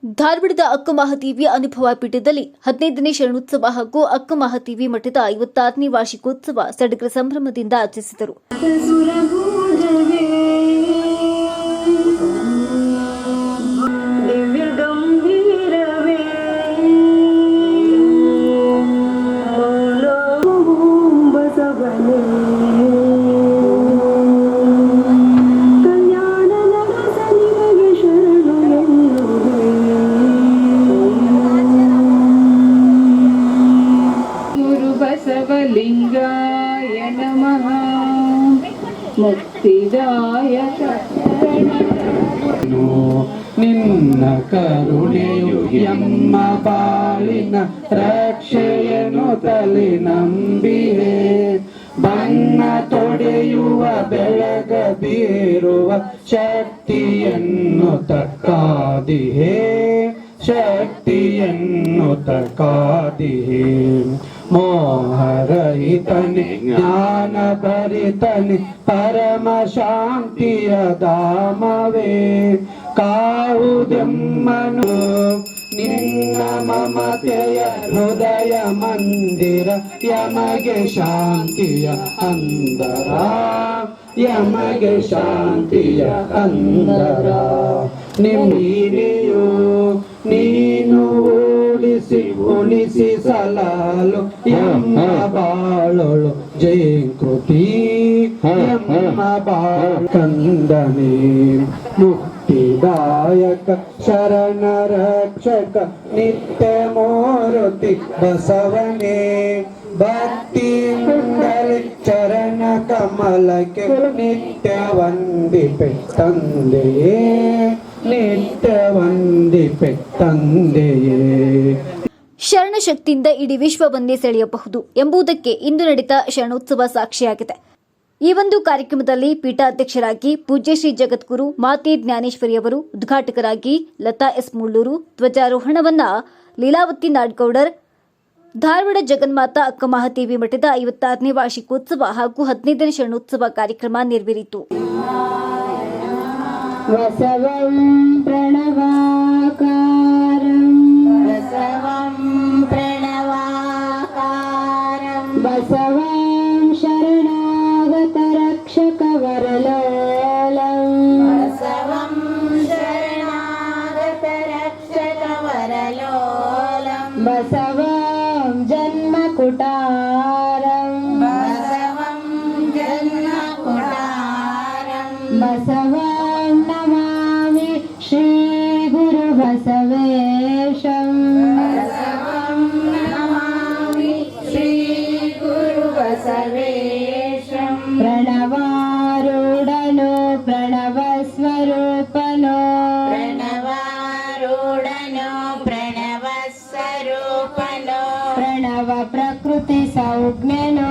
ಧಾರವಾಡದ ಅಕ್ಕ ಮಹಾದೇವಿ ಅನುಭವ ಪೀಠದಲ್ಲಿ 15ನೇ ಶರಣೋತ್ಸವ ಹಾಗೂ ಅಕ್ಕ ಮಹಾದೇವಿ ಮಠದ 56ನೇ ವಾರ್ಷಿಕೋತ್ಸವ ಸಡಗರ ಸಂಭ್ರಮದಿಂದ ಆಚರಿಸಿದರು. ಬಸವಲಿಂಗಾಯ ನಮಃ. ಮುಕ್ತಿದಾಯಕ ನಿನ್ನ ಕರುಣೆಯು ಎಮ್ಮ ಬಾಳಿನ ರಕ್ಷೆಯನ್ನು ತಲೆ ನಂಬಿಹೆ. ಬಣ್ಣ ತೊಡೆಯುವ ಬೆಳಗ ಬೀರುವ ಶಕ್ತಿಯನ್ನು ತಕ್ಕಾದಿಹೆ, ಶಕ್ತಿಯನ್ನು ತಕ್ಕಾದಿಹೆ. ಮೋಹರಹಿತನೆ ಜ್ಞಾನ ಭರಿತನೆ ಪರಮ ಶಾಂತಿಯ ಧಾಮವೇ ಕಾವುದೆಮ್ಮನು ನಿನ್ನ ಮಮತೆಯ ಹೃದಯ ಮಂದಿರ. ಯಮಗೆ ಶಾಂತಿಯ ಅಂದರ, ಯಮಗೆ ಶಾಂತಿಯ ಅಂದರ. ನಿಮ್ಮೀನೆಯು ನೀನು ಉಳಿಸಿ ಉಳಿಸಿ ಸಲಾಲು ಎಮ್ಮ ಬಾಳೋಳು ಜಯಂಕೃತಿ. ಎಮ್ಮ ಬಾಳಂದನೆ ಮುಕ್ತಿದಾಯಕ ಶರಣ ರಕ್ಷಕ ನಿತ್ಯ ಮೂರುತಿ ಬಸವನೇ. ಭಕ್ತಿಯಿಂದಲೇ ಚರಣ ಕಮಲಕ್ಕೆ ನಿತ್ಯ ವಂದಿಪೆ ತಂದೆಯೇ, ನಿತ್ಯ ವಂದಿಪೆ ತಂದೆಯೇ. ಶರಣ ಶಕ್ತಿಯಿಂದ ಇಡೀ ವಿಶ್ವವನ್ನೇ ಸೆಳೆಯಬಹುದು ಎಂಬುದಕ್ಕೆ ಇಂದು ನಡೆದ ಶರಣೋತ್ಸವ ಸಾಕ್ಷಿಯಾಗಿದೆ. ಈ ಒಂದು ಕಾರ್ಯಕ್ರಮದಲ್ಲಿ ಪೀಠಾಧ್ಯಕ್ಷರಾಗಿ ಪೂಜ್ಯ ಶ್ರೀ ಜಗದ್ಗುರು ಮಾತೆ ಜ್ಞಾನೇಶ್ವರಿ ಅವರು, ಉದ್ಘಾಟಕರಾಗಿ ಲತಾ ಎಸ್ ಮುಳ್ಳೂರು, ಧ್ವಜಾರೋಹಣವನ್ನ ಲೀಲಾವತಿ ನಾಡ್ಗೌಡರ್, ಧಾರವಾಡ ಜಗನ್ಮಾತಾ ಅಕ್ಕ ಮಹಾದೇವಿ ಮಠದ 56ನೇ ವಾರ್ಷಿಕೋತ್ಸವ ಹಾಗೂ 15ನೇ ಶರಣೋತ್ಸವ ಕಾರ್ಯಕ್ರಮ ನೆರವೇರಿತು. ಬಸವಂ ಪ್ರಣವಾಕಾರಂ ಬಸವಂ ಪ್ರಣವಾಕಾರಂ ಬಸವಂ ಶರಣಾಗತ ರಕ್ಷಕ ವರಲೋಲಂ ಬಸವಂ ಶರಣಾಗತ ರಕ್ಷಕ ವರಲೋಲಂ ಬಸವಂ ಜನ್ಮ ಕುಟಾರಂ ಬಸವಂ ಜನ್ಮ ಕುಟಾರಂ ಬಸವಂ ನಮಾಮಿ ಶ್ರೀ ಗುರು ಬಸವೇಶಂ ಬಸವಂ ನಮಾಮಿ ಶ್ರೀ ಗುರು ಬಸವೇಶಂ. ಪ್ರಣವಾರೂಢನೋ ಪ್ರಣವ ಸ್ವರೂಪನೋ ಪ್ರಣವಾರೂಢನೋ ಪ್ರಣವ ಸ್ವರೂಪನೋ ಪ್ರಣವ ಪ್ರಕೃತಿ ಸೌಜ್ಞನೋ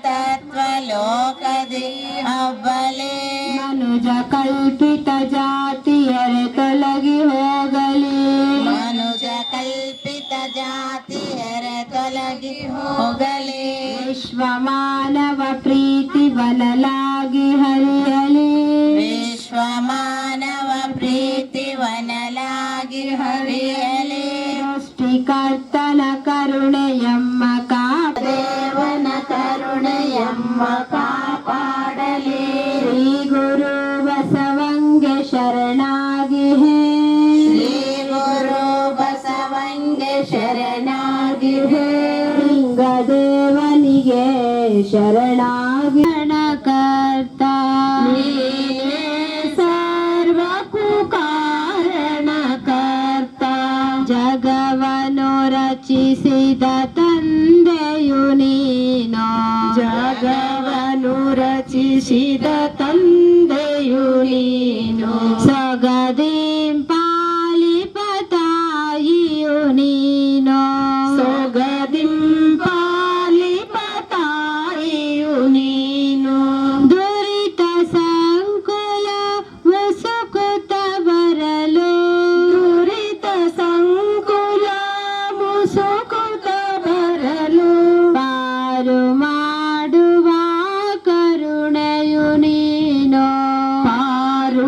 ತತ್ವಲೋಕದಿ ಅಬ್ಬಲೆ ಮನುಜ ಕಲ್ಪಿತ ಜಾತಿಯರೆ ತೊಲಗಿ ಹೋಗಲಿ, ಮನುಜ ಕಲ್ಪಿತ ಜಾತಿಯರೆ ತೊಲಗಿ ಹೋಗಲಿ. ವಿಶ್ವ ಮಾನವ ಪ್ರೀತಿ ವನಲಾಗಿ ಹರಿಯಲಿ, ವಿಶ್ವ ಮಾನವ ಪ್ರೀತಿ ವನಲಾಗಿ ಹರಿಯಲಿ. ಸೃಷ್ಟಿಕರ್ತನ ಕರುಣೆಯಮ್ಮ ದೇವನ ಕರುಣೆಯಮ್ಮ ಕಾಪಾಡಲಿ. ಶ್ರೀ ಗುರು ಬಸವಂಗೆ ಶರಣಾಗಿ ಹೇ, ಶ್ರೀ ಗುರು ಬಸವಂಗೆ ಶರಣಾಗಿ ಹೇ. ಲಿಂಗದೇವನಿಗೆ ಶರಣಾಗಿ ಶರಣಕರ್ತ ನೀನೇ ಸರ್ವಕ್ಕೂ ಕಾರಣಕರ್ತ. ಜಗವನ್ನು ರಚಿಸಿದ ತಂದೆಯು ನೀನು, ಜಗವನ್ನು ರಚಿಸಿದ ತಂದೆಯು ನೀನು. ಸೊಗದಿಂ ಪಾಲಿಪ ತಾಯಿಯು ನೀನು, ಸೊಗದಿಂ ಪಾಲಿಪ ತಾಯಿಯು ನೀನು. ದುರಿತ ಸಂಕುಲ ಮುಸುಕುತ ಬರಲು, ದುರಿತ ಸಂಕುಲ ಮುಸುಕುತ ಬರಲು. ಪಾರು ಮಾಡುವ ಕರುಣೆಯು ನೀನು, ಪಾರು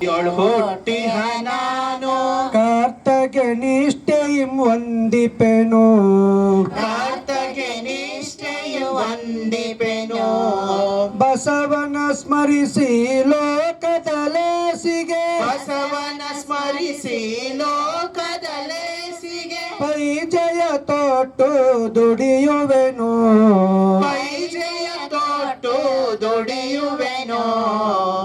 ಹುಟ್ಟಿಹ ನಾನು ಕರ್ತಗೆ ನಿಷ್ಠೆയും ವಂದಿಪೆನು ಕರ್ತಗೆ ನಿಷ್ಠೆಯು ವಂದಿಪೆನು ಬಸವನ ಸ್ಮರಿಸಿ ಲೋಕದಲೇಸಿಗೆ ಬಸವನ ಸ್ಮರಿಸಿ ಲೋಕದಲೇಸಿಗೆ ಪರಿಚಯ ತೊಟ್ಟು ದುಡಿಯುವೆನು ಪರಿಚಯ ತೊಟ್ಟು ದುಡಿಯುವೆನು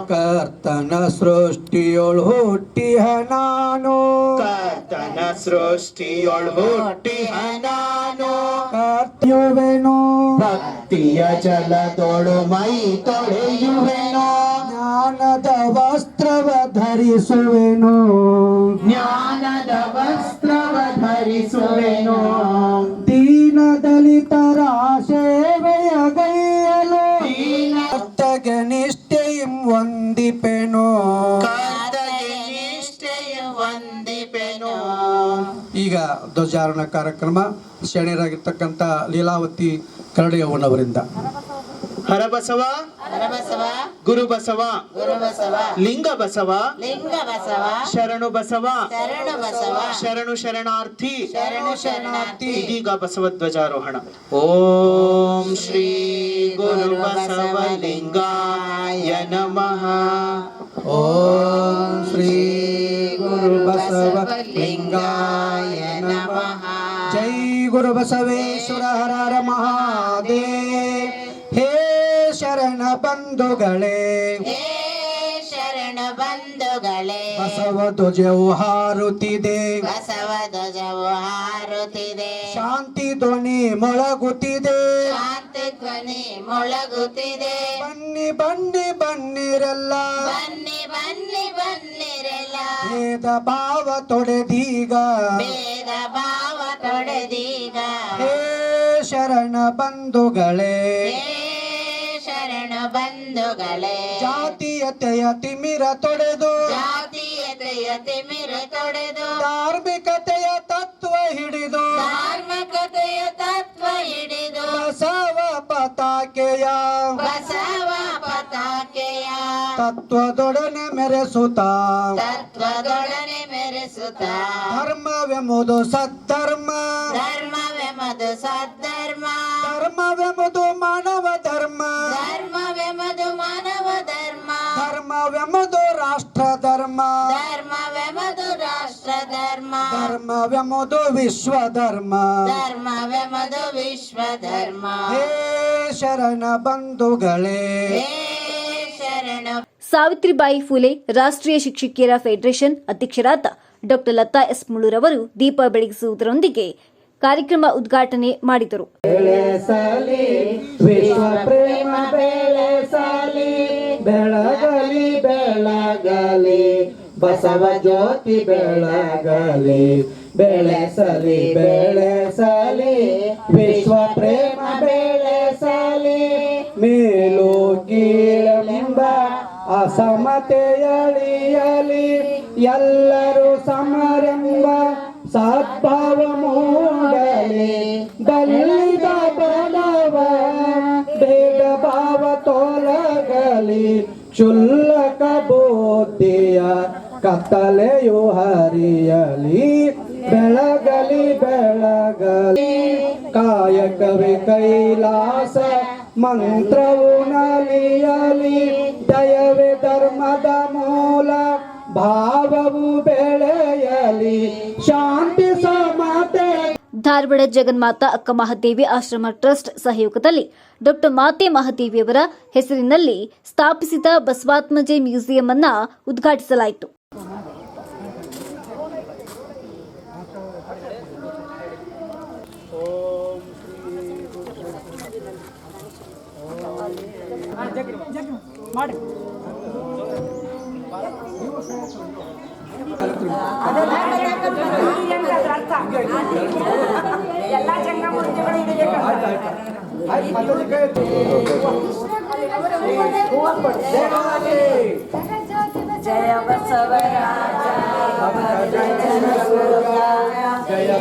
ಕರ್ತನ ಸೃಷ್ಟಿಯೊಳು ಹುಟ್ಟಿಹ ನಾನು ಕರ್ತನ ಸೃಷ್ಟಿಯೊಳು ಹುಟ್ಟಿಹ ನಾನು ಕರ್ತಯುವೆನು ಭಕ್ತಿಯ ಜಲದೊಳು ಮೈ ತೊಳೆಯುವೆನು ಜ್ಞಾನದ ವಸ್ತ್ರವ ಧರಿಸುವೆನು ಜ್ಞಾನದ ವಸ್ತ್ರವ ಧರಿಸುವೆನು ದೀನ ದಲಿತರ ಸೇವೆಯ ಗೈಯಲು ದೀನ ಕರ್ತಗೆ ನಿಷ್ಠೆയും ವಂದಿಪೆನು ಕರ್ತಗೆ ನಿಷ್ಠೆಯು ವಂದಿಪೆನು ಈಗ ಧ್ವಜಾರೋಹಣ ಕಾರ್ಯಕ್ರಮ ಶರಣರಾಗಿರ್ತಕ್ಕಂಥ ಲೀಲಾವತಿ ಕರಡಿಯವ್ವನವರಿಂದ ಹರಬಸವ ಹರಬಸವ ಗುರು ಬಸವ ಗುರುಬಸವ ಲಿಂಗ ಬಸವ ಲಿಂಗ ಬಸವ ಶರಣು ಬಸವ ಶರಣ ಬಸವ ಶರಣು ಶರಣಾರ್ಥಿ ಶರಣು ಶರಣಾರ್ಥಿ ಇದೀಗ ಬಸವ ಧ್ವಜಾರೋಹಣ ಓಂ ಶ್ರೀ ಗುರು ಬಸವ ಲಿಂಗಾಯ ನಮಃ ಓಂ ಶ್ರೀ ಗುರು ಬಸವ ಲಿಂಗಾಯ ನಮಃ ಜೈ ಗುರು ಬಸವೇಶ್ವರ ಹರ ಹರ ಮಹಾದೇವ್ ಹೇ ಶರಣ ಬಂಧುಗಳೇ ಹೇ ಶರಣ ಬಂಧುಗಳೇ ಬಸವ ಧ್ವಜವು ಹಾರುತ್ತಿದೆ ಬಸವ ಧ್ವಜವು ಹಾರುತ್ತಿದೆ ಶಾಂತಿ ಧ್ವನಿ ಮೊಳಗುತ್ತಿದೆ ಶಾಂತಿ ಧ್ವನಿ ಮೊಳಗುತ್ತಿದೆ ಬನ್ನಿ ಬನ್ನಿ ಬನ್ನಿರೆಲ್ಲ ಬನ್ನಿ ಬನ್ನಿ ಬನ್ನಿರೆಲ್ಲ ಭೇದ ಭಾವ ತೊಡೆದೀಗ ಭೇದ ಭಾವ ತೊಡೆದೀಗ ಹೇ ಶರಣ ಬಂಧುಗಳೇ ಹೇ ಶರಣ ಬಂಧುಗಳೇ ಜಾತೀಯತೆಯ ತಿಮಿರ ತೊಡೆದು ಜಾತೀಯತೆಯ ತಿಮಿರ ತೊಡೆದು ಧಾರ್ಮಿಕತೆಯ ತತ್ವ ಹಿಡಿದು ಧಾರ್ಮಿಕತೆಯ ತತ್ವ ಹಿಡಿದು ಬಸವ ಪತಾಕೆಯ ಬಸವ ಪತಾಕೆಯ ತತ್ವದೊಡನೆ ಮೆರೆಸುತ್ತ ತತ್ವದೊಡನೆ ಮೆರೆಸುತ್ತ ಧರ್ಮವೆಂಬುದು ಸದ್ಧರ್ಮ ಧರ್ಮವೆಂಬುದು ಸದ್ಧರ್ಮ ಧರ್ಮವೆಂಬುದು ಮಾನವ ಧರ್ಮ ಧರ್ಮವೆಂಬುದು ಮಾನವ ಧರ್ಮ ಧರ್ಮವೆಂಬುದು ರಾಷ್ಟ್ರ ಧರ್ಮ ಧರ್ಮವೆಂಬುದು ರಾಷ್ಟ್ರ ಧರ್ಮ ಧರ್ಮವೆಂಬುದು ವಿಶ್ವ ಧರ್ಮ ಧರ್ಮವೆಂಬುದು ವಿಶ್ವ ಧರ್ಮ ಹೇ ಶರಣ ಬಂಧುಗಳೇ ಹೇ ಶರಣ ಸಾವಿತ್ರಿಬಾಯಿ ಫುಲೆ ರಾಷ್ಟ್ರೀಯ ಶಿಕ್ಷಕಿಯರ ಫೆಡರೇಷನ್ ಅಧ್ಯಕ್ಷರಾದ ಡಾಕ್ಟರ್ ಲತಾ ಎಸ್ ಮುಳುರವರು ದೀಪ ಬೆಳಗಿಸುವುದರೊಂದಿಗೆ ಕಾರ್ಯಕ್ರಮ ಉದ್ಘಾಟನೆ ಮಾಡಿದರು. ಬೆಳೆಸಲಿ ವಿಶ್ವ ಪ್ರೇಮ ಬೆಳೆಸಲಿ ಬೆಳಗಲಿ ಬೆಳಗಲಿ ಬಸವ ಜ್ಯೋತಿ ಬೆಳಗಲಿ ಬೆಳೆಸಲಿ ಬೆಳೆಸಲಿ ವಿಶ್ವ ಪ್ರೇಮ ಬೆಳೆಸಲಿ ಮೇಲು ಕೀಳೆಂಬ ಅಸಮತೆಯಳಿಯಲಿ ಎಲ್ಲರೂ ಸಮರೆಂಬ ಸದ್ಭಾವ ಮೂಡಲಿ ದಲಿತ ಬಡವ ಭೇದ ಭಾವ ತೊಲಗಲಿ ಕ್ಷುಲ್ಲಕ ಬುದ್ಧಿಯ ಕತ್ತಲೆಯು ಹರಿಯಲಿ ಬೆಳಗಲಿ ಬೆಳಗಲಿ ಕಾಯಕವೇ ಕೈಲಾಸ ಮಂತ್ರವು ನಲಿಯಲಿ ದಯವೇ ಧರ್ಮದ ಮೂಲ ಭಾವವು ಬೆಳೆಯಲಿ ಶಾಂತಿ ಸಮತೆ. ಧಾರವಾಡ ಜಗನ್ಮಾತಾ ಅಕ್ಕ ಮಹಾದೇವಿ ಆಶ್ರಮ ಟ್ರಸ್ಟ್ ಸಹಯೋಗದಲ್ಲಿ ಡಾಕ್ಟರ್ ಮಾತೆ ಮಹಾದೇವಿಯವರ ಹೆಸರಿನಲ್ಲಿ ಸ್ಥಾಪಿಸಿದ ಬಸವಾತ್ಮಜೆ ಮ್ಯೂಸಿಯಂ ಅನ್ನು ಉದ್ಘಾಟಿಸಲಾಯಿತು. ಜಯ ಬಸವರಾಜ ಜಯ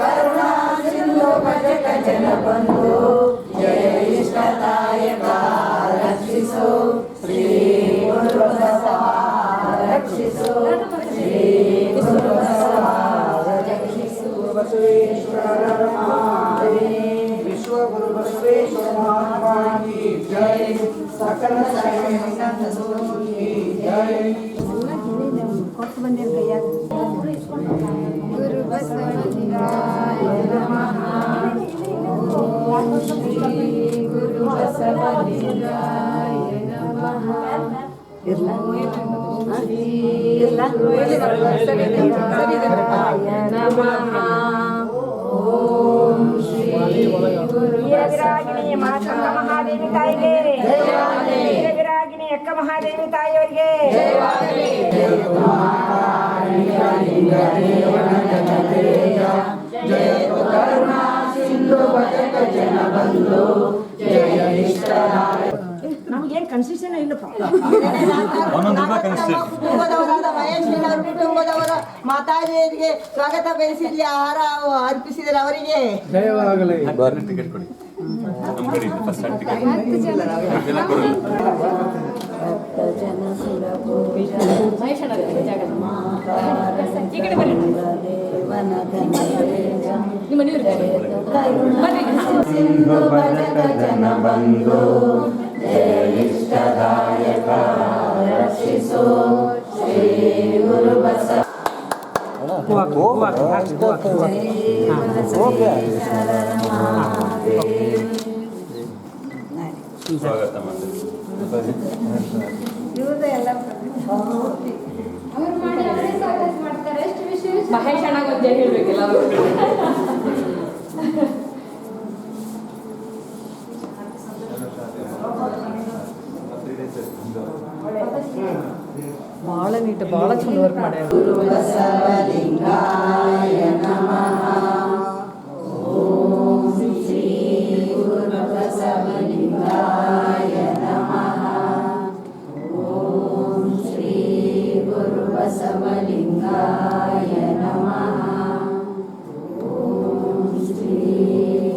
ಕರುಣಾ ಸಿಂಧು ಭಜ ಜನ ಬಂಧು ಜಯ ಇಷ್ಟದಾಯಕ ಶ್ರೀ ಗುರು ಬಸವ ರಕ್ಷಿಸು ಶ್ರೀ ಗುರು ಬಸವ ರಕ್ಷಿಸು बसवेश्वर महादेव विश्व गुरु बसवेश्वर महात्मा की जय सकल संत की जय ಗುರು ಬಸವಲಿಂಗಾಯ ನಮಃ. ಓಂ ಶ್ರೀ ಗುರು ಬಸವಲಿಂಗಾಯ ನಮಃ. ಓಂ ಶ್ರೀ ಗುರು ಬಸವಲಿಂಗಾಯ ನಮಃ. ಓಂ ಶ್ರೀ ಗುರು ವಿರಾಗಿಣಿ ಮಾತಂಗ ಮಹಾದೇವಿ ತಾಯಿಗೆ ವಿರಾಗಿಣಿ ಅಕ್ಕ ಮಹಾದೇವಿ ತಾಯಿಯವರಿಗೆ ನಮಗೇನು ಕನ್ಸೆಷನ್ ಇಲ್ಲಪ್ಪ. ಕುಟುಂಬದವರಾದ ಮಹೇಶ್ವರವರ ಕುಟುಂಬದವರ ಮಾತಾಜಿಯರಿಗೆ ಸ್ವಾಗತ ಬಯಸಿದಲ್ಲಿ ಆಹಾರ ಅರ್ಪಿಸಿದರೆ ಅವರಿಗೆ ಜಯವಾಗಲಿ. ಮಹೇಶ್ ಅಣ್ಣ ಒಂದೇ ಹೇಳ್ಬೇಕಿಲ್ಲ ಭಾಳ ನೀಟ್ ಭಾಳ ಚಲೋ ವರ್ಕ್ ಮಾಡ್ಯಾರ. ಗುರು ಬಸವಲಿಂಗಾಯ ನಮಃ. ಓಂ ಶ್ರೀ ಗುರು ಬಸವಲಿಂಗಾಯ ನಮಃ. ಓಂ ಶ್ರೀ ಗುರು ಬಸವಲಿಂಗಾಯ ನಮಃ. ಓಂ ಶ್ರೀ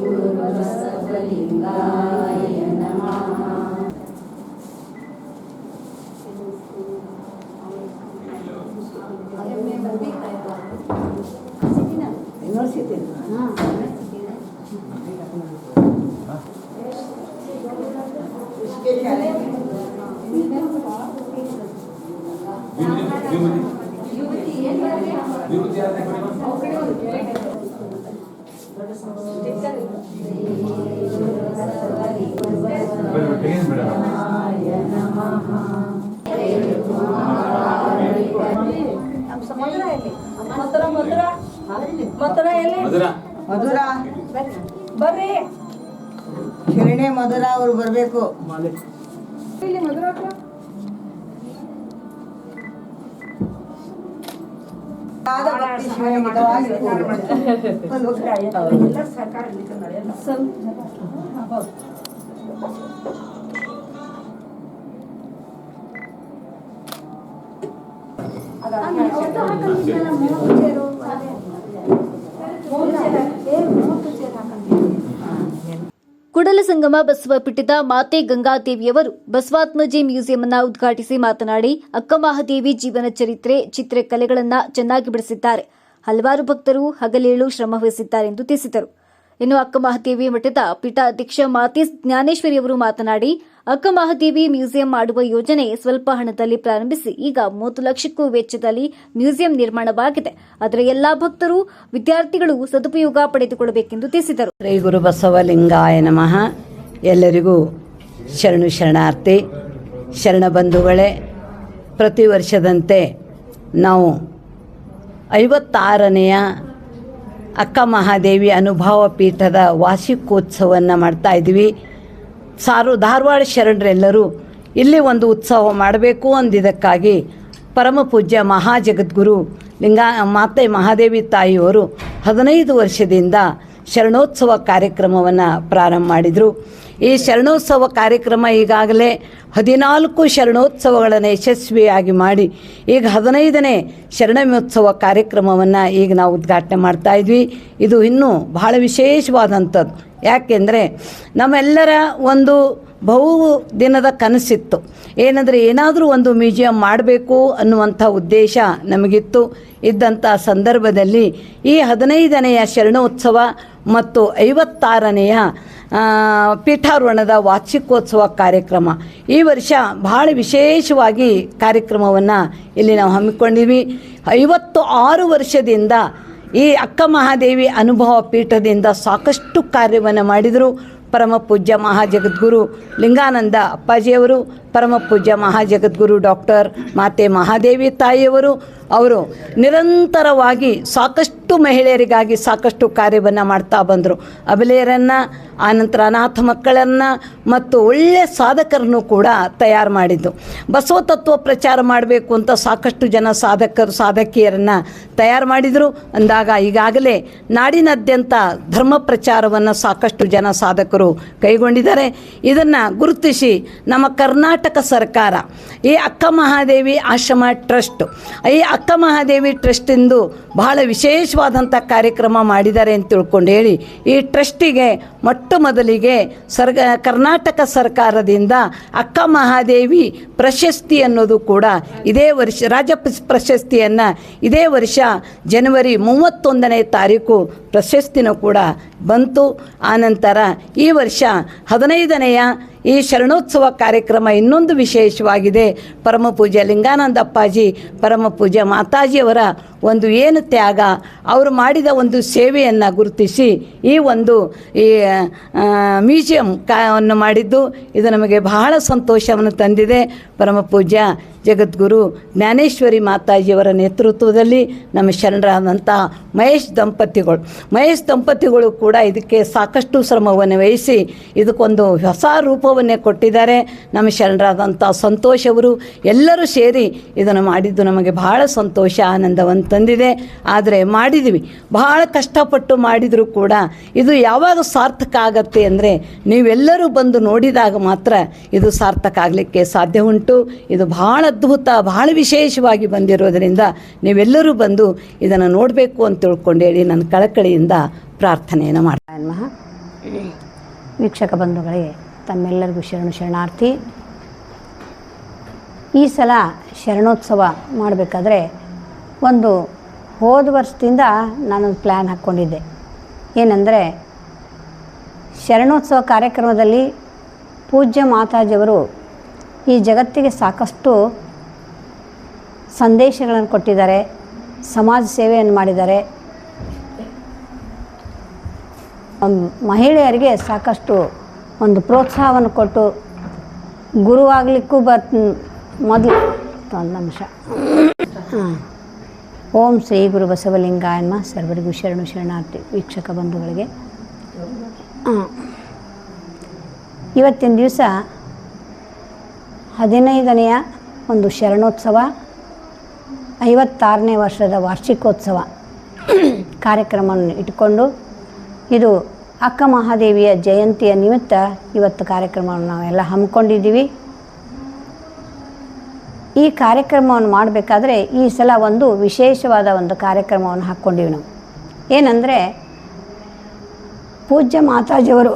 ಗುರು ಬಸವಲಿಂಗಾಯ ನಮಃ. ಮಧುರ ಬರ್ರಿ ಶಿರಣೆ ಮಧುರ ಅವರು ಬರಬೇಕು. ಇಲ್ಲಿ ಮಧುರ ಹತ್ರ ಭಕ್ತಿ ಶಿವನಿಗೆ ಹಿತವಾಗಿರುವುದು. ಎಲ್ಲ ಸರ್ಕಾರ ನಡೆಯಲ್ಲ. ಕೂಡಲಸಂಗಮ ಬಸವ ಪೀಠದ ಮಾತೆ ಗಂಗಾದೇವಿಯವರು ಬಸವಾತ್ಮಜಿ ಮ್ಯೂಸಿಯಂ ಅನ್ನು ಉದ್ಘಾಟಿಸಿ ಮಾತನಾಡಿ ಅಕ್ಕ ಮಹಾದೇವಿ ಜೀವನ ಚರಿತ್ರೆ ಚಿತ್ರಕಲೆಗಳನ್ನು ಚೆನ್ನಾಗಿ ಬಿಡಿಸಿದ್ದಾರೆ. ಹಲವಾರು ಭಕ್ತರು ಹಗಲಿರುಳು ಶ್ರಮವಹಿಸಿದ್ದಾರೆ ಎಂದು ತಿಳಿಸಿದರು. ಇನ್ನು ಅಕ್ಕ ಮಹಾದೇವಿ ಮಠದ ಪೀಠಾಧ್ಯಕ್ಷ ಮಾತೆ ಜ್ಞಾನೇಶ್ವರಿಯವರು ಮಾತನಾಡಿ ಅಕ್ಕ ಮಹಾದೇವಿ ಮ್ಯೂಸಿಯಂ ಮಾಡುವ ಯೋಜನೆ ಸ್ವಲ್ಪ ಹಣದಲ್ಲಿ ಪ್ರಾರಂಭಿಸಿ ಈಗ 30 ಲಕ್ಷಕ್ಕೂ ವೆಚ್ಚದಲ್ಲಿ ಮ್ಯೂಸಿಯಂ ನಿರ್ಮಾಣವಾಗಿದೆ. ಆದರೆ ಎಲ್ಲಾ ಭಕ್ತರು ವಿದ್ಯಾರ್ಥಿಗಳು ಸದುಪಯೋಗ ಪಡೆದುಕೊಳ್ಳಬೇಕೆಂದು ತಿಳಿಸಿದರು. ಶ್ರೀ ಗುರು ಬಸವಲಿಂಗಾಯ ನಮಃ. ಎಲ್ಲರಿಗೂ ಶರಣು ಶರಣಾರ್ಥಿ. ಶರಣ ಬಂಧುಗಳೇ, ಪ್ರತಿ ವರ್ಷದಂತೆ ನಾವು 56ನೇಯ ಅಕ್ಕ ಮಹಾದೇವಿ ಅನುಭವ ಪೀಠದ ವಾರ್ಷಿಕೋತ್ಸವವನ್ನು ಮಾಡ್ತಾಯಿದ್ವಿ. ಧಾರವಾಡ ಶರಣರೆಲ್ಲರೂ ಇಲ್ಲಿ ಒಂದು ಉತ್ಸವ ಮಾಡಬೇಕು ಅಂದಿದ್ದಕ್ಕಾಗಿ ಪರಮ ಪೂಜ್ಯ ಮಹಾಜಗದ್ಗುರು ಮಾತೆ ಮಹಾದೇವಿ ತಾಯಿಯವರು 15 ವರ್ಷದಿಂದ ಶರಣೋತ್ಸವ ಕಾರ್ಯಕ್ರಮವನ್ನು ಪ್ರಾರಂಭ ಮಾಡಿದರು. ಈ ಶರಣೋತ್ಸವ ಕಾರ್ಯಕ್ರಮ ಈಗಾಗಲೇ 14 ಶರಣೋತ್ಸವಗಳನ್ನು ಯಶಸ್ವಿಯಾಗಿ ಮಾಡಿ ಈಗ 15ನೇ ಶರಣಮೋತ್ಸವ ಕಾರ್ಯಕ್ರಮವನ್ನು ಈಗ ನಾವು ಉದ್ಘಾಟನೆ ಮಾಡ್ತಾಯಿದ್ವಿ. ಇದು ಇನ್ನೂ ಬಹಳ ವಿಶೇಷವಾದಂಥದ್ದು. ಯಾಕೆಂದರೆ ನಮ್ಮೆಲ್ಲರ ಒಂದು ಬಹು ದಿನದ ಕನಸಿತ್ತು. ಏನಂದರೆ ಏನಾದರೂ ಒಂದು ಮ್ಯೂಸಿಯಂ ಮಾಡಬೇಕು ಅನ್ನುವಂಥ ಉದ್ದೇಶ ನಮಗಿತ್ತು. ಇದ್ದಂಥ ಸಂದರ್ಭದಲ್ಲಿ ಈ 15ನೆಯ ಶರಣೋತ್ಸವ ಮತ್ತು 56ನೆಯ ಪೀಠಾರೋಹಣದ ವಾರ್ಷಿಕೋತ್ಸವ ಕಾರ್ಯಕ್ರಮ ಈ ವರ್ಷ ಭಾಳ ವಿಶೇಷವಾಗಿ ಕಾರ್ಯಕ್ರಮವನ್ನು ಇಲ್ಲಿ ನಾವು ಹಮ್ಮಿಕೊಂಡಿದ್ವಿ. 56 ವರ್ಷದಿಂದ ಈ ಅಕ್ಕ ಮಹಾದೇವಿ ಅನುಭವ ಪೀಠದಿಂದ ಸಾಕಷ್ಟು ಕಾರ್ಯವನ್ನು ಮಾಡಿದರು. ಪರಮ ಪೂಜ್ಯ ಮಹಾಜಗದ್ಗುರು ಲಿಂಗಾನಂದ ಅಪ್ಪಾಜಿಯವರು, ಪರಮ ಪೂಜ್ಯ ಮಹಾಜಗದ್ಗುರು ಡಾಕ್ಟರ್ ಮಾತೆ ಮಹಾದೇವಿ ತಾಯಿಯವರು ಅವರು ನಿರಂತರವಾಗಿ ಸಾಕಷ್ಟು ಮಹಿಳೆಯರಿಗಾಗಿ ಸಾಕಷ್ಟು ಕಾರ್ಯವನ್ನು ಮಾಡ್ತಾ ಬಂದರು. ಅಬಲೆಯರನ್ನು, ಆನಂತರ ಅನಾಥ ಮಕ್ಕಳನ್ನು ಮತ್ತು ಒಳ್ಳೆಯ ಸಾಧಕರನ್ನು ಕೂಡ ತಯಾರು ಮಾಡಿದ್ದು. ಬಸವ ತತ್ವ ಪ್ರಚಾರ ಮಾಡಬೇಕು ಅಂತ ಸಾಕಷ್ಟು ಜನ ಸಾಧಕಿಯರನ್ನು ತಯಾರು ಮಾಡಿದರು. ಅಂದಾಗ ಈಗಾಗಲೇ ನಾಡಿನಾದ್ಯಂತ ಧರ್ಮ ಪ್ರಚಾರವನ್ನು ಸಾಕಷ್ಟು ಜನ ಸಾಧಕರು ಕೈಗೊಂಡಿದ್ದಾರೆ. ಇದನ್ನು ಗುರುತಿಸಿ ನಮ್ಮ ಕರ್ನಾಟಕ ಸರ್ಕಾರ ಈ ಅಕ್ಕ ಮಹಾದೇವಿ ಆಶ್ರಮ ಟ್ರಸ್ಟ್, ಈ ಅಕ್ಕ ಮಹಾದೇವಿ ಟ್ರಸ್ಟಿಂದು ಬಹಳ ವಿಶೇಷವಾದಂಥ ಕಾರ್ಯಕ್ರಮ ಮಾಡಿದ್ದಾರೆ ಅಂತ ತಿಳ್ಕೊಂಡು ಹೇಳಿ ಈ ಟ್ರಸ್ಟಿಗೆ ಮೊಟ್ಟ ಮೊದಲಿಗೆ ಕರ್ನಾಟಕ ಸರ್ಕಾರದಿಂದ ಅಕ್ಕ ಮಹಾದೇವಿ ಪ್ರಶಸ್ತಿ ಅನ್ನೋದು ಕೂಡ ಇದೇ ವರ್ಷ ರಾಜ್ಯ ಪ್ರಶಸ್ತಿಯನ್ನು ಇದೇ ವರ್ಷ ಜನವರಿ 31ನೇ ತಾರೀಕು ಪ್ರಶಸ್ತಿನೂ ಕೂಡ ಬಂತು. ಆನಂತರ ಈ ವರ್ಷ 15ನೆಯ ಈ ಶರಣೋತ್ಸವ ಕಾರ್ಯಕ್ರಮ ಇನ್ನೊಂದು ವಿಶೇಷವಾಗಿದೆ. ಪರಮ ಪೂಜ್ಯ ಲಿಂಗಾನಂದ ಅಪ್ಪಾಜಿ, ಪರಮ ಪೂಜ್ಯ ಮಾತಾಜಿಯವರ ಒಂದು ಏನು ತ್ಯಾಗ, ಅವರು ಮಾಡಿದ ಒಂದು ಸೇವೆಯನ್ನು ಗುರುತಿಸಿ ಈ ಒಂದು ಮ್ಯೂಸಿಯಂ ಅನ್ನು ಮಾಡಿದ್ದು ಇದು ನಮಗೆ ಬಹಳ ಸಂತೋಷವನ್ನು ತಂದಿದೆ. ಪರಮ ಪೂಜ್ಯ ಜಗದ್ಗುರು ಜ್ಞಾನೇಶ್ವರಿ ಮಾತಾಜಿಯವರ ನೇತೃತ್ವದಲ್ಲಿ ನಮ್ಮ ಶರಣರಾದಂಥ ಮಹೇಶ್ ದಂಪತಿಗಳು ಕೂಡ ಇದಕ್ಕೆ ಸಾಕಷ್ಟು ಶ್ರಮವನ್ನು ವಹಿಸಿ ಇದಕ್ಕೊಂದು ಹೊಸ ರೂಪವನ್ನೇ ಕೊಟ್ಟಿದ್ದಾರೆ. ನಮ್ಮ ಶರಣರಾದಂಥ ಸಂತೋಷ್ ಅವರು ಎಲ್ಲರೂ ಸೇರಿ ಇದನ್ನು ಮಾಡಿದ್ದು ನಮಗೆ ಬಹಳ ಸಂತೋಷ, ಆನಂದವನ್ನು ತಂದಿದೆ. ಆದರೆ ಮಾಡಿದ್ವಿ, ಬಹಳ ಕಷ್ಟಪಟ್ಟು ಮಾಡಿದರೂ ಕೂಡ ಇದು ಯಾವಾಗ ಸಾರ್ಥಕ ಆಗತ್ತೆ ಅಂದರೆ ನೀವೆಲ್ಲರೂ ಬಂದು ನೋಡಿದಾಗ ಮಾತ್ರ ಇದು ಸಾರ್ಥಕ ಆಗಲಿಕ್ಕೆ ಸಾಧ್ಯ ಉಂಟು. ಇದು ಬಹಳ ಅದ್ಭುತ, ಬಹಳ ವಿಶೇಷವಾಗಿ ಬಂದಿರೋದರಿಂದ ನೀವೆಲ್ಲರೂ ಬಂದು ಇದನ್ನು ನೋಡಬೇಕು ಅಂತ ತಿಳ್ಕೊಂಡು ಹೇಳಿ ನನ್ನ ಕಳಕಳಿಯಿಂದ ಪ್ರಾರ್ಥನೆಯನ್ನು ಮಾಡ್ತೀನಿ. ವೀಕ್ಷಕ ಬಂಧುಗಳಿಗೆ ತಮ್ಮೆಲ್ಲರಿಗೂ ಶರಣಾರ್ಥಿ. ಈ ಸಲ ಶರಣೋತ್ಸವ ಮಾಡಬೇಕಾದ್ರೆ ಒಂದು ಹೋದ ವರ್ಷದಿಂದ ನಾನೊಂದು ಪ್ಲ್ಯಾನ್ ಹಾಕ್ಕೊಂಡಿದ್ದೆ. ಏನಂದರೆ ಶರಣೋತ್ಸವ ಕಾರ್ಯಕ್ರಮದಲ್ಲಿ ಪೂಜ್ಯ ಮಾತಾಜಿಯವರು ಈ ಜಗತ್ತಿಗೆ ಸಾಕಷ್ಟು ಸಂದೇಶಗಳನ್ನು ಕೊಟ್ಟಿದ್ದಾರೆ, ಸಮಾಜ ಸೇವೆಯನ್ನು ಮಾಡಿದ್ದಾರೆ. ಮಹಿಳೆಯರಿಗೆ ಸಾಕಷ್ಟು ಒಂದು ಪ್ರೋತ್ಸಾಹವನ್ನು ಕೊಟ್ಟು ಗುರುವಾಗಲಿಕ್ಕೂ ಮೊದಲು ಒಂದು ನಿಮಿಷ. ಓಂ ಶ್ರೀ ಗುರು ಬಸವಲಿಂಗಾಯ ನಮಃ. ಸರ್ವರಿಗೂ ಶರಣಾರ್ಥಿ. ವೀಕ್ಷಕ ಬಂಧುಗಳಿಗೆ ಇವತ್ತಿನ ದಿವಸ 15ನೆಯ ಒಂದು ಶರಣೋತ್ಸವ, 56ನೇ ವರ್ಷದ ವಾರ್ಷಿಕೋತ್ಸವ ಕಾರ್ಯಕ್ರಮವನ್ನು ಇಟ್ಕೊಂಡು ಇದು ಅಕ್ಕ ಮಹಾದೇವಿಯ ಜಯಂತಿಯ ನಿಮಿತ್ತ ಇವತ್ತು ಕಾರ್ಯಕ್ರಮವನ್ನು ನಾವೆಲ್ಲ ಹಮ್ಮಿಕೊಂಡಿದ್ದೀವಿ. ಈ ಕಾರ್ಯಕ್ರಮವನ್ನು ಮಾಡಬೇಕಾದ್ರೆ ಈ ಸಲ ಒಂದು ವಿಶೇಷವಾದ ಒಂದು ಕಾರ್ಯಕ್ರಮವನ್ನು ಹಾಕ್ಕೊಂಡಿವಿ ನಾವು. ಏನಂದರೆ ಪೂಜ್ಯ ಮಾತಾಜಿಯವರು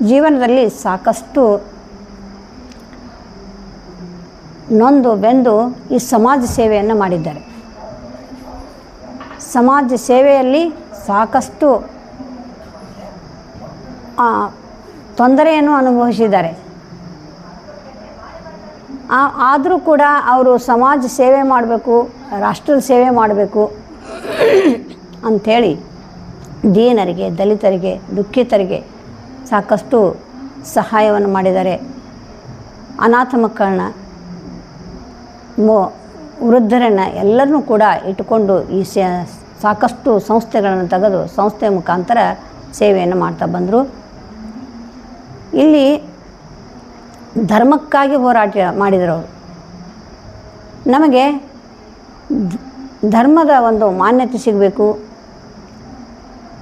ಜೀವನದಲ್ಲಿ ಸಾಕಷ್ಟು ನೊಂದು ಬೆಂದು ಈ ಸಮಾಜ ಸೇವೆಯನ್ನು ಮಾಡಿದ್ದಾರೆ. ಸಮಾಜ ಸೇವೆಯಲ್ಲಿ ಸಾಕಷ್ಟು ತೊಂದರೆಯನ್ನು ಅನುಭವಿಸಿದ್ದಾರೆ. ಆದರೂ ಕೂಡ ಅವರು ಸಮಾಜ ಸೇವೆ ಮಾಡಬೇಕು, ರಾಷ್ಟ್ರದ ಸೇವೆ ಮಾಡಬೇಕು ಅಂಥೇಳಿ ದೀನರಿಗೆ, ದಲಿತರಿಗೆ, ದುಃಖಿತರಿಗೆ ಸಾಕಷ್ಟು ಸಹಾಯವನ್ನು ಮಾಡಿದ್ದಾರೆ. ಅನಾಥ ಮಕ್ಕಳನ್ನ, ವೃದ್ಧರನ್ನು ಎಲ್ಲರನ್ನೂ ಕೂಡ ಇಟ್ಟುಕೊಂಡು ಈ ಸಾಕಷ್ಟು ಸಂಸ್ಥೆಗಳನ್ನು ತೆಗೆದು ಸಂಸ್ಥೆ ಮುಖಾಂತರ ಸೇವೆಯನ್ನು ಮಾಡ್ತಾ ಬಂದರು. ಇಲ್ಲಿ ಧರ್ಮಕ್ಕಾಗಿ ಹೋರಾಟ ಮಾಡಿದರು ಅವರು. ನಮಗೆ ಧರ್ಮದ ಒಂದು ಮಾನ್ಯತೆ ಸಿಗಬೇಕು,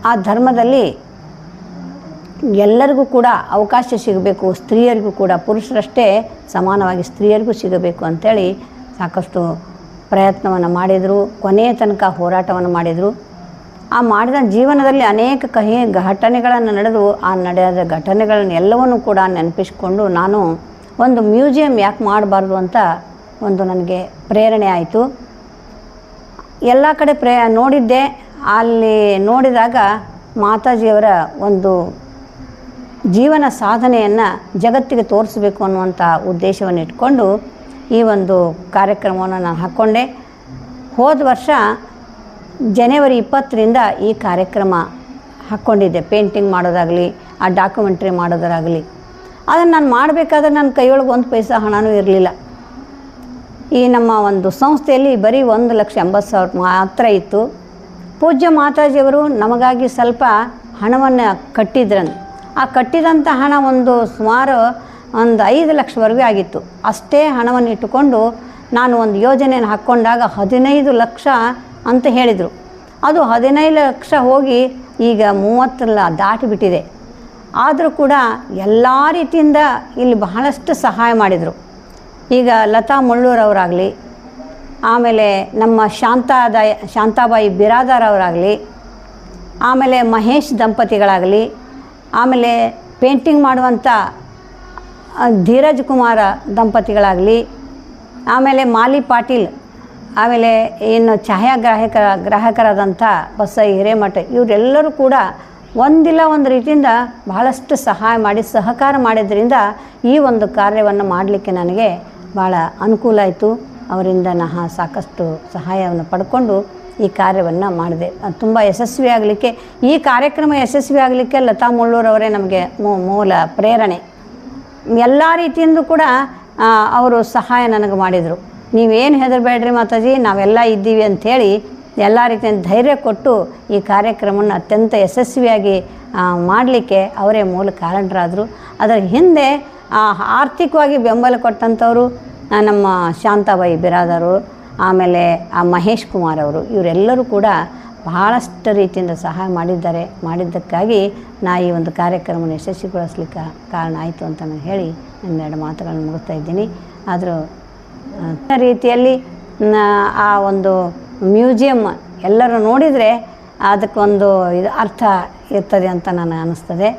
ಆ ಧರ್ಮದಲ್ಲಿ ಎಲ್ಲರಿಗೂ ಕೂಡ ಅವಕಾಶ ಸಿಗಬೇಕು, ಸ್ತ್ರೀಯರಿಗೂ ಕೂಡ ಪುರುಷರಷ್ಟೇ ಸಮಾನವಾಗಿ ಸ್ತ್ರೀಯರಿಗೂ ಸಿಗಬೇಕು ಅಂಥೇಳಿ ಸಾಕಷ್ಟು ಪ್ರಯತ್ನವನ್ನು ಮಾಡಿದರು. ಕೊನೆಯ ತನಕ ಹೋರಾಟವನ್ನು ಮಾಡಿದರು. ಆ ಮಾಡಿದ ಜೀವನದಲ್ಲಿ ಅನೇಕ ಕಹಿ ಘಟನೆಗಳನ್ನು ನಡೆದು ಆ ನಡೆದ ಘಟನೆಗಳನ್ನು ಎಲ್ಲವನ್ನೂ ಕೂಡ ನೆನಪಿಸ್ಕೊಂಡು ನಾನು ಒಂದು ಮ್ಯೂಸಿಯಂ ಯಾಕೆ ಮಾಡಬಾರ್ದು ಅಂತ ಒಂದು ನನಗೆ ಪ್ರೇರಣೆ ಆಯಿತು. ಎಲ್ಲ ಕಡೆ ನೋಡಿದ್ದೆ. ಅಲ್ಲಿ ನೋಡಿದಾಗ ಮಾತಾಜಿಯವರ ಒಂದು ಜೀವನ ಸಾಧನೆಯನ್ನು ಜಗತ್ತಿಗೆ ತೋರಿಸಬೇಕು ಅನ್ನುವಂಥ ಉದ್ದೇಶವನ್ನು ಇಟ್ಕೊಂಡು ಈ ಒಂದು ಕಾರ್ಯಕ್ರಮವನ್ನು ನಾನು ಹಾಕ್ಕೊಂಡೆ. ಹೋದ ವರ್ಷ ಜನವರಿ 20ರಿಂದ ಈ ಕಾರ್ಯಕ್ರಮ ಹಾಕ್ಕೊಂಡಿದ್ದೆ. ಪೇಂಟಿಂಗ್ ಮಾಡೋದಾಗಲಿ, ಆ ಡಾಕ್ಯುಮೆಂಟ್ರಿ ಮಾಡೋದಾಗಲಿ. ಅದನ್ನು ನಾನು ಮಾಡಬೇಕಾದ್ರೆ ನನ್ನ ಕೈಯೊಳಗೆ 1 ಪೈಸಾ ಹಣವೂ ಇರಲಿಲ್ಲ. ಈ ನಮ್ಮ ಒಂದು ಸಂಸ್ಥೆಯಲ್ಲಿ ಬರೀ 1,80,000 ಮಾತ್ರ ಇತ್ತು. ಪೂಜ್ಯ ಮಾತಾಜಿಯವರು ನಮಗಾಗಿ ಸ್ವಲ್ಪ ಹಣವನ್ನು ಕಟ್ಟಿದ್ರಂತೆ. ಆ ಕಟ್ಟಿದಂಥ ಹಣ ಸುಮಾರು 5 ಲಕ್ಷವರೆಗೂ ಆಗಿತ್ತು. ಅಷ್ಟೇ ಹಣವನ್ನು ಇಟ್ಟುಕೊಂಡು ನಾನು ಒಂದು ಯೋಜನೆಯನ್ನು ಹಾಕ್ಕೊಂಡಾಗ 15 ಲಕ್ಷ ಅಂತ ಹೇಳಿದರು. ಅದು 15 ಲಕ್ಷ ಹೋಗಿ ಈಗ 30 ದಾಟಿಬಿಟ್ಟಿದೆ. ಆದರೂ ಕೂಡ ಎಲ್ಲ ರೀತಿಯಿಂದ ಇಲ್ಲಿ ಬಹಳಷ್ಟು ಸಹಾಯ ಮಾಡಿದರು. ಈಗ ಲತಾ ಮುಳ್ಳೂರವರಾಗಲಿ, ಆಮೇಲೆ ನಮ್ಮ ಶಾಂತಾಬಾಯಿ ಬಿರಾದಾರ್ ಅವರಾಗಲಿ, ಆಮೇಲೆ ಮಹೇಶ್ ದಂಪತಿಗಳಾಗಲಿ, ಆಮೇಲೆ ಪೇಂಟಿಂಗ್ ಮಾಡುವಂಥ ಧೀರಜ್ ಕುಮಾರ ದಂಪತಿಗಳಾಗಲಿ, ಆಮೇಲೆ ಮಾಲಿ ಪಾಟೀಲ್, ಆಮೇಲೆ ಇನ್ನು ಗ್ರಾಹಕರಾದಂಥ ಬಸೈ ಹಿರೇಮಠ, ಇವರೆಲ್ಲರೂ ಕೂಡ ಒಂದಿಲ್ಲ ಒಂದು ರೀತಿಯಿಂದ ಬಹಳಷ್ಟು ಸಹಾಯ ಮಾಡಿ ಸಹಕಾರ ಮಾಡಿದ್ರಿಂದ ಈ ಒಂದು ಕಾರ್ಯವನ್ನು ಮಾಡಲಿಕ್ಕೆ ನನಗೆ ಭಾಳ ಅನುಕೂಲ ಆಯಿತು. ಅವರಿಂದ ಸಾಕಷ್ಟು ಸಹಾಯವನ್ನು ಪಡ್ಕೊಂಡು ಈ ಕಾರ್ಯವನ್ನು ಮಾಡಿದೆ. ತುಂಬ ಯಶಸ್ವಿಯಾಗಲಿಕ್ಕೆ, ಈ ಕಾರ್ಯಕ್ರಮ ಯಶಸ್ವಿಯಾಗಲಿಕ್ಕೆ ಲತಾ ಮುಳ್ಳೂರವರೇ ನಮಗೆ ಮೂಲ ಪ್ರೇರಣೆ. ಎಲ್ಲ ರೀತಿಯಿಂದ ಕೂಡ ಅವರು ಸಹಾಯ ನನಗೆ ಮಾಡಿದರು. ನೀವೇನು ಹೆದರಬೇಡ್ರಿ ಮಾತಾಜಿ, ನಾವೆಲ್ಲ ಇದ್ದೀವಿ ಅಂಥೇಳಿ ಎಲ್ಲ ರೀತಿಯಿಂದ ಧೈರ್ಯ ಕೊಟ್ಟು ಈ ಕಾರ್ಯಕ್ರಮವನ್ನು ಅತ್ಯಂತ ಯಶಸ್ವಿಯಾಗಿ ಮಾಡಲಿಕ್ಕೆ ಅವರೇ ಮೂಲ ಕಾರಣರಾದರು. ಅದರ ಹಿಂದೆ ಆರ್ಥಿಕವಾಗಿ ಬೆಂಬಲ ಕೊಟ್ಟಂಥವರು ನಮ್ಮ ಶಾಂತಾಬಾಯಿ ಬಿರಾದರು, ಆಮೇಲೆ ಮಹೇಶ್ ಕುಮಾರ್ ಅವರು, ಇವರೆಲ್ಲರೂ ಕೂಡ ಬಹಳಷ್ಟು ರೀತಿಯಿಂದ ಸಹಾಯ ಮಾಡಿದ್ದಕ್ಕಾಗಿ ನಾ ಈ ಒಂದು ಕಾರ್ಯಕ್ರಮವನ್ನು ಯಶಸ್ವಿಗೊಳಿಸ್ಲಿಕ್ಕೆ ಕಾರಣ ಆಯಿತು ಅಂತ ನಾನು ಹೇಳಿ ನನ್ನ 2 ಮಾತುಗಳನ್ನು ಮುಗಿಸ್ತಾ ಇದ್ದೀನಿ. ಆದರೂ ರೀತಿಯಲ್ಲಿ ಆ ಒಂದು ಮ್ಯೂಸಿಯಂ ಎಲ್ಲರೂ ನೋಡಿದರೆ ಅದಕ್ಕೊಂದು ಅರ್ಥ ಇರ್ತದೆ ಅಂತ ನನಗೆ ಅನ್ನಿಸ್ತದೆ.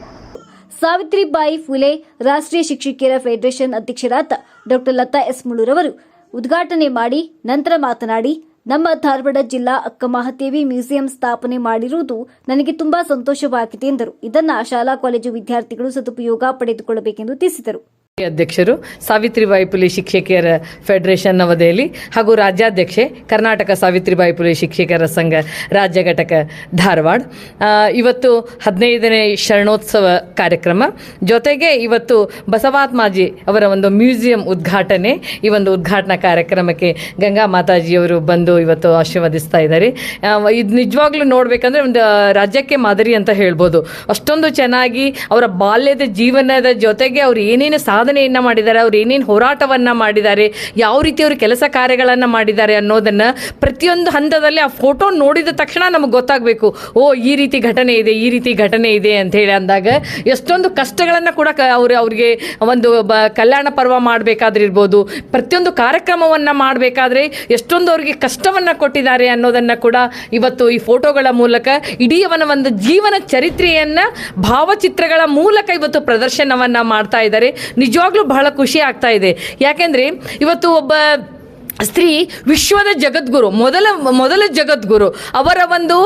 ಸಾವಿತ್ರಿಬಾಯಿ ಫುಲೆ ರಾಷ್ಟ್ರೀಯ ಶಿಕ್ಷಕಿಯರ ಫೆಡರೇಷನ್ ಅಧ್ಯಕ್ಷರಾದ ಡಾಕ್ಟರ್ ಲತಾ ಎಸ್ ಮುಳ್ಳೂರವರು ಉದ್ಘಾಟನೆ ಮಾಡಿ ನಂತರ ಮಾತನಾಡಿ, ನಮ್ಮ ಧಾರವಾಡ ಜಿಲ್ಲಾ ಅಕ್ಕಮಹಾದೇವಿ ಮ್ಯೂಸಿಯಂ ಸ್ಥಾಪನೆ ಮಾಡಿರುವುದು ನನಗೆ ತುಂಬಾ ಸಂತೋಷವಾಗಿದೆ ಎಂದರು. ಇದನ್ನು ಶಾಲಾ ಕಾಲೇಜು ವಿದ್ಯಾರ್ಥಿಗಳು ಸದುಪಯೋಗ ಪಡೆದುಕೊಳ್ಳಬೇಕೆಂದು ತಿಳಿಸಿದರು. ಅಧ್ಯಕ್ಷರು ಸಾವಿತ್ರಿಬಾಯಿ ಫುಲೆ ಶಿಕ್ಷಕಿಯರ ಫೆಡರೇಷನ್ ನವದೆಹಲಿ ಹಾಗೂ ರಾಜ್ಯಾಧ್ಯಕ್ಷೆ ಕರ್ನಾಟಕ ಸಾವಿತ್ರಿಬಾಯಿ ಫುಲೆ ಶಿಕ್ಷಕರ ಸಂಘ ರಾಜ್ಯ ಘಟಕ ಧಾರವಾಡ. ಇವತ್ತು 15ನೇ ಶರಣೋತ್ಸವ ಕಾರ್ಯಕ್ರಮ ಜೊತೆಗೆ ಇವತ್ತು ಬಸವಾತ್ಮಾಜಿ ಅವರ ಒಂದು ಮ್ಯೂಸಿಯಂ ಉದ್ಘಾಟನೆ. ಈ ಒಂದು ಉದ್ಘಾಟನಾ ಕಾರ್ಯಕ್ರಮಕ್ಕೆ ಗಂಗಾ ಮಾತಾಜಿಯವರು ಬಂದು ಇವತ್ತು ಆಶೀರ್ವದಿಸ್ತಾ ಇದ್ದಾರೆ. ಇದು ನಿಜವಾಗ್ಲೂ ನೋಡಬೇಕಂದ್ರೆ ಒಂದು ರಾಜ್ಯಕ್ಕೆ ಮಾದರಿ ಅಂತ ಹೇಳ್ಬೋದು. ಅಷ್ಟೊಂದು ಚೆನ್ನಾಗಿ ಅವರ ಬಾಲ್ಯದ ಜೀವನದ ಜೊತೆಗೆ ಅವರು ಏನೇನು ಸಾಧನೆಯನ್ನು ಮಾಡಿದ್ದಾರೆ, ಅವ್ರು ಏನೇನು ಹೋರಾಟವನ್ನು ಮಾಡಿದ್ದಾರೆ, ಯಾವ ರೀತಿ ಅವರು ಕೆಲಸ ಕಾರ್ಯಗಳನ್ನು ಮಾಡಿದ್ದಾರೆ ಅನ್ನೋದನ್ನು ಪ್ರತಿಯೊಂದು ಹಂತದಲ್ಲಿ ಆ ಫೋಟೋ ನೋಡಿದ ತಕ್ಷಣ ನಮಗೆ ಗೊತ್ತಾಗಬೇಕು. ಈ ರೀತಿ ಘಟನೆ ಇದೆ, ಈ ರೀತಿ ಘಟನೆ ಇದೆ ಅಂತ ಹೇಳಿ ಅಂದಾಗ ಎಷ್ಟೊಂದು ಕಷ್ಟಗಳನ್ನು ಕೂಡ ಅವ್ರಿಗೆ ಒಂದು ಕಲ್ಯಾಣ ಪರ್ವ ಮಾಡಬೇಕಾದ್ರೆ ಇರ್ಬೋದು, ಪ್ರತಿಯೊಂದು ಕಾರ್ಯಕ್ರಮವನ್ನು ಮಾಡಬೇಕಾದ್ರೆ ಎಷ್ಟೊಂದು ಅವರಿಗೆ ಕಷ್ಟವನ್ನು ಕೊಟ್ಟಿದ್ದಾರೆ ಅನ್ನೋದನ್ನು ಕೂಡ ಇವತ್ತು ಈ ಫೋಟೋಗಳ ಮೂಲಕ ಇಡೀ ಅವನ ಒಂದು ಜೀವನ ಚರಿತ್ರೆಯನ್ನು ಭಾವಚಿತ್ರಗಳ ಮೂಲಕ ಇವತ್ತು ಪ್ರದರ್ಶನವನ್ನು ಮಾಡ್ತಾ ಇದ್ದಾರೆ. ನಿಜವಾಗ್ಲೂ ಬಹಳ ಖುಷಿ ಆಗ್ತಾ ಇದೆ. ಯಾಕೆಂದರೆ ಇವತ್ತು ಒಬ್ಬ ಸ್ತ್ರೀ ವಿಶ್ವದ ಜಗದ್ಗುರು, ಮೊದಲ ಜಗದ್ಗುರು, ಅವರ ಒಂದು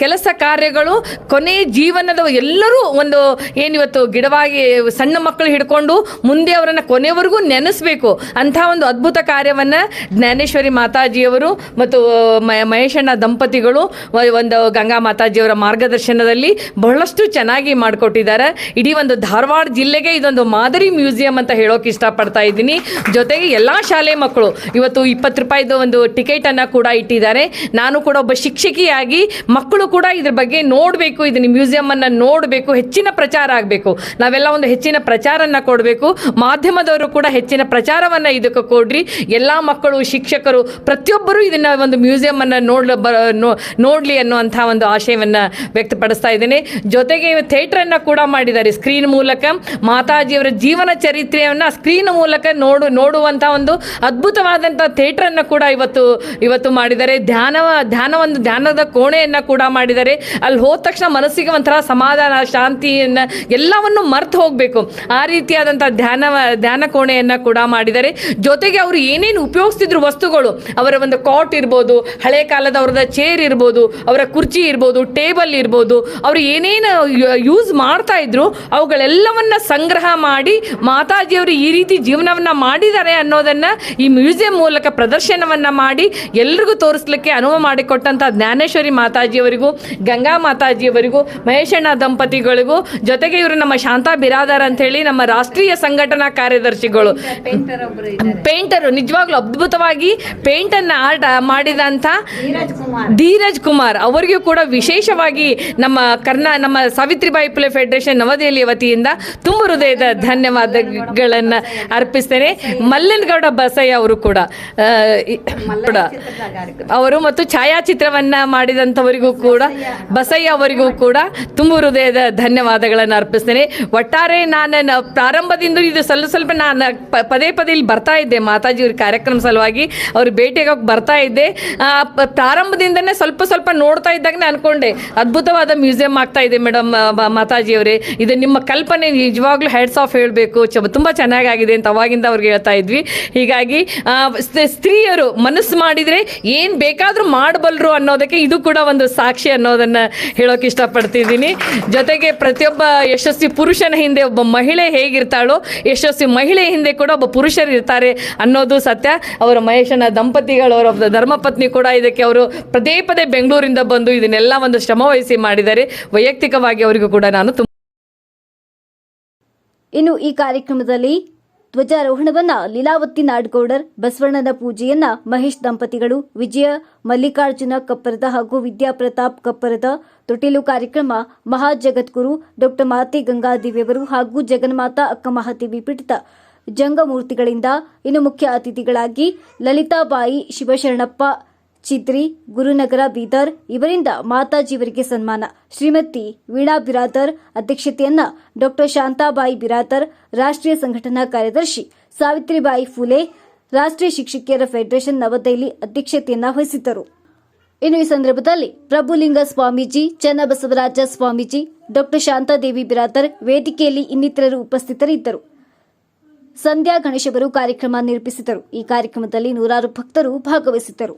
ಕೆಲಸ ಕಾರ್ಯಗಳು ಕೊನೆಯ ಜೀವನದ ಎಲ್ಲರೂ ಒಂದು ಏನಿವತ್ತು ಗಿಡವಾಗಿ ಸಣ್ಣ ಮಕ್ಕಳು ಹಿಡ್ಕೊಂಡು ಮುಂದೆ ಅವರನ್ನು ಕೊನೆಯವರೆಗೂ ನೆನೆಸಬೇಕು ಅಂಥ ಒಂದು ಅದ್ಭುತ ಕಾರ್ಯವನ್ನು ಜ್ಞಾನೇಶ್ವರಿ ಮಾತಾಜಿಯವರು ಮತ್ತು ಮಹೇಶಣ್ಣ ದಂಪತಿಗಳು ಒಂದು ಗಂಗಾ ಮಾತಾಜಿಯವರ ಮಾರ್ಗದರ್ಶನದಲ್ಲಿ ಬಹಳಷ್ಟು ಚೆನ್ನಾಗಿ ಮಾಡಿಕೊಟ್ಟಿದ್ದಾರೆ. ಇಡೀ ಒಂದು ಧಾರವಾಡ ಜಿಲ್ಲೆಗೆ ಇದೊಂದು ಮಾದರಿ ಮ್ಯೂಸಿಯಂ ಅಂತ ಹೇಳೋಕೆ ಇಷ್ಟಪಡ್ತಾ ಇದ್ದೀನಿ. ಜೊತೆಗೆ ಎಲ್ಲ ಶಾಲೆ ಮಕ್ಕಳು ಇವತ್ತು 20 ರೂಪಾಯಿದು ಒಂದು ಟಿಕೆಟನ್ನು ಕೂಡ ಇಟ್ಟಿದ್ದಾರೆ. ನಾನು ಕೂಡ ಒಬ್ಬ ಶಿಕ್ಷಕಿಯಾಗಿ ಮಕ್ಕಳು ಕೂಡ ಇದ್ರ ಬಗ್ಗೆ ನೋಡಬೇಕು, ಇದನ್ನ ಮ್ಯೂಸಿಯಮನ್ನು ನೋಡಬೇಕು, ಹೆಚ್ಚಿನ ಪ್ರಚಾರ ಆಗಬೇಕು. ನಾವೆಲ್ಲ ಒಂದು ಹೆಚ್ಚಿನ ಪ್ರಚಾರನ ಕೊಡಬೇಕು. ಮಾಧ್ಯಮದವರು ಕೂಡ ಹೆಚ್ಚಿನ ಪ್ರಚಾರವನ್ನು ಇದಕ್ಕೆ ಕೊಡ್ರಿ. ಎಲ್ಲ ಮಕ್ಕಳು, ಶಿಕ್ಷಕರು ಪ್ರತಿಯೊಬ್ಬರು ಇದನ್ನು ಒಂದು ಮ್ಯೂಸಿಯಮನ್ನು ನೋಡಲಿ ಅನ್ನುವಂಥ ಒಂದು ಆಶಯವನ್ನು ವ್ಯಕ್ತಪಡಿಸ್ತಾ ಇದ್ದೇನೆ. ಜೊತೆಗೆ ಥಿಯೇಟ್ರನ್ನು ಕೂಡ ಮಾಡಿದ್ದಾರೆ. ಸ್ಕ್ರೀನ್ ಮೂಲಕ ಮಾತಾಜಿಯವರ ಜೀವನ ಚರಿತ್ರೆಯನ್ನು ಸ್ಕ್ರೀನ್ ಮೂಲಕ ನೋಡುವಂಥ ಒಂದು ಅದ್ಭುತವಾದ ಆದಂಥ ಥಿಯೇಟ್ರನ್ನು ಕೂಡ ಇವತ್ತು ಮಾಡಿದ್ದಾರೆ. ಧ್ಯಾನದ ಕೋಣೆಯನ್ನು ಕೂಡ ಮಾಡಿದ್ದಾರೆ. ಅಲ್ಲಿ ಹೋದ ತಕ್ಷಣ ಮನಸ್ಸಿಗೆ ಒಂಥರ ಸಮಾಧಾನ, ಶಾಂತಿಯನ್ನು ಎಲ್ಲವನ್ನು ಮರ್ತು ಹೋಗಬೇಕು, ಆ ರೀತಿಯಾದಂಥ ಧ್ಯಾನ ಕೋಣೆಯನ್ನು ಕೂಡ ಮಾಡಿದ್ದಾರೆ. ಜೊತೆಗೆ ಅವರು ಏನೇನು ಉಪಯೋಗಿಸ್ತಿದ್ರು ವಸ್ತುಗಳು, ಅವರ ಒಂದು ಕಾಟ್ ಇರ್ಬೋದು, ಹಳೆ ಕಾಲದ ಅವ್ರದ ಚೇರ್ ಇರ್ಬೋದು, ಅವರ ಕುರ್ಚಿ ಇರ್ಬೋದು, ಟೇಬಲ್ ಇರ್ಬೋದು, ಅವರು ಏನೇನು ಯೂಸ್ ಮಾಡ್ತಾ ಇದ್ರು ಅವುಗಳೆಲ್ಲವನ್ನ ಸಂಗ್ರಹ ಮಾಡಿ ಮಾತಾಜಿಯವರು ಈ ರೀತಿ ಜೀವನವನ್ನ ಮಾಡಿದ್ದಾರೆ ಅನ್ನೋದನ್ನ ಈ ಮ್ಯೂಸಿಯಂ ಮೂಲಕ ಪ್ರದರ್ಶನವನ್ನ ಮಾಡಿ ಎಲ್ರಿಗೂ ತೋರಿಸ್ಲಿಕ್ಕೆ ಅನುವು ಮಾಡಿಕೊಟ್ಟಂತ ಜ್ಞಾನೇಶ್ವರಿ ಮಾತಾಜಿಯವರಿಗೂ, ಗಂಗಾ ಮಾತಾಜಿಯವರಿಗೂ, ಮಹೇಶಣ್ಣ ದಂಪತಿಗಳಿಗೂ, ಜೊತೆಗೆ ಇವರು ನಮ್ಮ ಶಾಂತಾ ಬಿರಾದಾರ್ ಅಂತ ಹೇಳಿ ನಮ್ಮ ರಾಷ್ಟ್ರೀಯ ಸಂಘಟನಾ ಕಾರ್ಯದರ್ಶಿಗಳು, ಪೇಂಟರು, ನಿಜವಾಗ್ಲೂ ಅದ್ಭುತವಾಗಿ ಪೇಂಟ್ ಅನ್ನ ಆರ್ಟ್ ಮಾಡಿದಂತ ಧೀರಜ್ ಕುಮಾರ್ ಅವರಿಗೂ ಕೂಡ ವಿಶೇಷವಾಗಿ ನಮ್ಮ ಸಾವಿತ್ರಿಬಾಯಿ ಫುಲೆ ಫೆಡರೇಷನ್ ನವದೆಹಲಿಯ ವತಿಯಿಂದ ತುಂಬ ಹೃದಯದ ಧನ್ಯವಾದಗಳನ್ನು ಅರ್ಪಿಸ್ತೇನೆ. ಮಲ್ಲನಗೌಡ ಬಸಯ್ಯ ಅವರು ಕೂಡ ಅವರು ಮತ್ತು ಛಾಯಾಚಿತ್ರವನ್ನ ಮಾಡಿದಂಥವರಿಗೂ ಕೂಡ ಬಸಯ್ಯ ಅವರಿಗೂ ಕೂಡ ತುಂಬ ಹೃದಯದ ಧನ್ಯವಾದಗಳನ್ನು ಅರ್ಪಿಸ್ತೇನೆ. ಒಟ್ಟಾರೆ ನಾನು ಪ್ರಾರಂಭದಿಂದ ಇದು ಸ್ವಲ್ಪ ನಾನು ಪದೇ ಇಲ್ಲಿ ಬರ್ತಾ ಇದ್ದೆ ಮಾತಾಜಿಯವ್ರ ಕಾರ್ಯಕ್ರಮ ಸಲುವಾಗಿ ಅವ್ರ ಭೇಟಿಯಾಗಿ ಬರ್ತಾ ಇದ್ದೆ. ಪ್ರಾರಂಭದಿಂದನೇ ಸ್ವಲ್ಪ ನೋಡ್ತಾ ಇದ್ದಾಗ ಅನ್ಕೊಂಡೆ ಅದ್ಭುತವಾದ ಮ್ಯೂಸಿಯಂ ಆಗ್ತಾ ಇದೆ ಮೇಡಮ್ ಮಾತಾಜಿಯವರೇ, ಇದು ನಿಮ್ಮ ಕಲ್ಪನೆ ನಿಜವಾಗ್ಲೂ ಹೆಡ್ಸ್ ಆಫ್ ಹೇಳಬೇಕು, ತುಂಬ ಚೆನ್ನಾಗಿದೆ ಅಂತ ಅವಾಗಿಂದ ಅವ್ರಿಗೆ ಹೇಳ್ತಾ ಇದ್ವಿ. ಹೀಗಾಗಿ ಸ್ತ್ರೀಯರು ಮನಸ್ಸು ಮಾಡಿದರೆ ಏನು ಬೇಕಾದರೂ ಮಾಡಬಲ್ಲರು ಅನ್ನೋದಕ್ಕೆ ಇದು ಕೂಡ ಒಂದು ಸಾಕ್ಷಿ ಅನ್ನೋದನ್ನು ಹೇಳೋಕೆ ಇಷ್ಟಪಡ್ತಿದ್ದೀನಿ. ಜೊತೆಗೆ ಪ್ರತಿಯೊಬ್ಬ ಯಶಸ್ವಿ ಪುರುಷನ ಹಿಂದೆ ಒಬ್ಬ ಮಹಿಳೆ ಹೇಗಿರ್ತಾಳೋ, ಯಶಸ್ವಿ ಮಹಿಳೆ ಹಿಂದೆ ಕೂಡ ಒಬ್ಬ ಪುರುಷರು ಇರ್ತಾರೆ ಅನ್ನೋದು ಸತ್ಯ. ಅವರ ಮಹೇಶನ ದಂಪತಿಗಳು, ಅವರ ಧರ್ಮಪತ್ನಿ ಕೂಡ ಇದಕ್ಕೆ ಅವರು ಪದೇ ಬೆಂಗಳೂರಿಂದ ಬಂದು ಇದನ್ನೆಲ್ಲ ಒಂದು ಶ್ರಮವಹಿಸಿ ಮಾಡಿದ್ದಾರೆ. ವೈಯಕ್ತಿಕವಾಗಿ ಅವರಿಗೂ ಕೂಡ ನಾನು ಇನ್ನು ಈ ಕಾರ್ಯಕ್ರಮದಲ್ಲಿ ಧ್ವಜಾರೋಹಣವನ್ನ ಲೀಲಾವತಿ ನಾಡಗೌಡರ್, ಬಸವಣ್ಣನ ಪೂಜೆಯನ್ನ ಮಹೇಶ್ ದಂಪತಿಗಳು, ವಿಜಯ ಮಲ್ಲಿಕಾರ್ಜುನ ಕಪ್ಪರದ ಹಾಗೂ ವಿದ್ಯಾ ಪ್ರತಾಪ್ ಕಪ್ಪರದ, ತೊಟ್ಟಿಲು ಕಾರ್ಯಕ್ರಮ ಮಹಾಜಗದ್ಗುರು ಡಾಕ್ಟರ್ ಮಾತೆ ಗಂಗಾದೇವಿಯವರು ಹಾಗೂ ಜಗನ್ಮಾತಾ ಅಕ್ಕ ಮಹಾದೇವಿ ಪೀಠದ ಜಂಗಮೂರ್ತಿಗಳಿಂದ, ಇನ್ನು ಮುಖ್ಯ ಅತಿಥಿಗಳಾಗಿ ಲಲಿತಾಬಾಯಿ ಶಿವಶರಣಪ್ಪ ಚಿತ್ರಿ, ಗುರುನಗರ ಬೀದರ್ ಇವರಿಂದ ಮಾತಾಜಿಯವರಿಗೆ ಸನ್ಮಾನ. ಶ್ರೀಮತಿ ವೀಣಾ ಬಿರಾದರ್ ಅಧ್ಯಕ್ಷತೆಯನ್ನ ಡಾಕ್ಟರ್ ಶಾಂತಾಬಾಯಿ ಬಿರಾದರ್, ರಾಷ್ಟ್ರೀಯ ಸಂಘಟನಾ ಕಾರ್ಯದರ್ಶಿ, ಸಾವಿತ್ರಿಬಾಯಿ ಫುಲೆ ರಾಷ್ಟ್ರೀಯ ಶಿಕ್ಷಕಿಯರ ಫೆಡರೇಷನ್ ನವದೆಹಲಿ ಅಧ್ಯಕ್ಷತೆಯನ್ನ ವಹಿಸಿದ್ದರು. ಇನ್ನು ಈ ಸಂದರ್ಭದಲ್ಲಿ ಪ್ರಭುಲಿಂಗ ಸ್ವಾಮೀಜಿ, ಚನ್ನಬಸವರಾಜ ಸ್ವಾಮೀಜಿ, ಡಾಕ್ಟರ್ ಶಾಂತಾದೇವಿ ಬಿರಾದರ್ ವೇದಿಕೆಯಲ್ಲಿ ಇನ್ನಿತರರು ಉಪಸ್ಥಿತರಿದ್ದರು. ಸಂಧ್ಯಾ ಗಣೇಶ್ ಅವರು ಕಾರ್ಯಕ್ರಮ ನಿರೂಪಿಸಿದರು. ಈ ಕಾರ್ಯಕ್ರಮದಲ್ಲಿ ನೂರಾರು ಭಕ್ತರು ಭಾಗವಹಿಸಿದ್ದರು.